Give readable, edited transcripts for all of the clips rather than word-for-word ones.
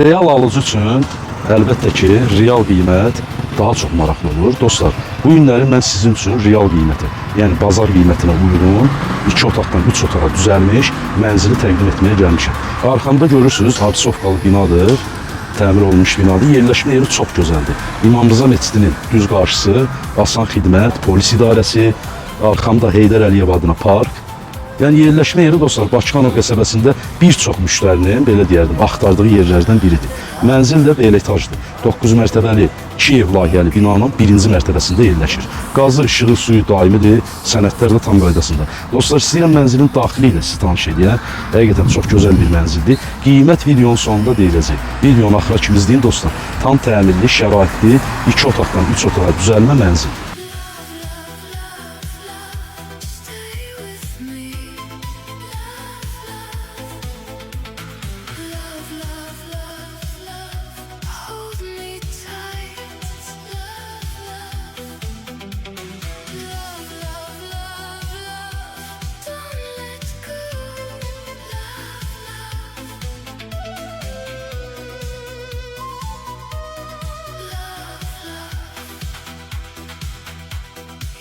Real alıcı üçün əlbəttə ki, real qiymət daha çox maraqlı olur. Dostlar, bu günləri mən sizin üçün real qiyməti, yəni bazar qiymətinə uyğun 2 otaqdan 3 otağa düzəlmiş mənzili təqdim etməyə gəlmişəm. Arxamda görürsünüz, Abisovkalı binadır, təmir olunmuş binadır. Yerləşmə yeri çox gözəldir. İmam Rıza Məscidinin düz qarşısı, Asan Xidmət, polis idarəsi, arxamda Heydər Əliyev adına park. Yəni yerləşmə yeri dostlar Bakıxanov qəsəbəsində bir çox müştərinin, belə deyərdim, axtardığı yerlərdən biridir. Mənzil də belə etajdır. 9 mərtəbəli Kiyev layihəli binanın 1-ci mərtəbəsində yerləşir. Qazı, işığı, suyu daimidir, sənədlər də tam qaydasında. Dostlar, istəyirəm mənzilin daxili ilə sizi tanış edəyəm. Həqiqətən çox gözəl bir mənzildir. Qiymət videonun sonunda deyiləcək. Videonu axıra kimi izləyin dostlar. Tam təmirli, şəraitli, 2 otaqdan 3 otağa düzəlmə mənzil.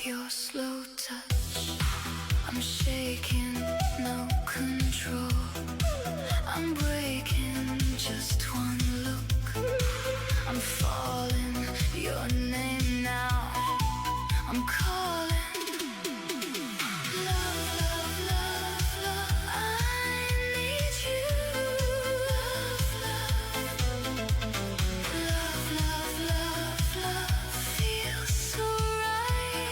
Your slow touch, I'm shaking, no control. I'm breaking, just one look. I'm falling, your name now. I'm calling. Love, love, love, love, I need you. Love, love, love, love, love, feels so right.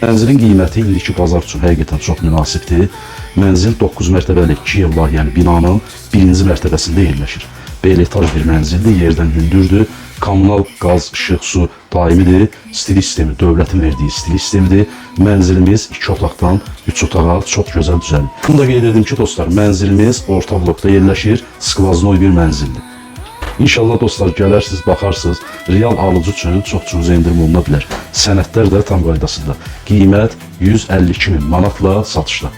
Mənzilin qiyməti indiki bazar üçün həqiqətən çox münasibdir. Mənzil 9 mərtəbəli Kiyev layihəli binanın 1-ci mərtəbəsində yerləşir. Belə etaj bir mənzildir, yerdən hündürdür. Kommunal qaz, işıq, su daimidir. Stil sistemi, dövlətin verdiyi stil sistemidir. Mənzilimiz 2 otaqdan 3 otağa çox gözəl düzəlir. Bunu da qeyd edim ki, dostlar, mənzilimiz orta blokda yerləşir, skvaznoy bir mənzildir. İnşallah dostlar gələrsiniz, baxarsınız, real alıcı üçün çox cüzi endirim oluna bilər. Sənədlər də tam qaydasında. Qiymət 152.000 manatla satışda.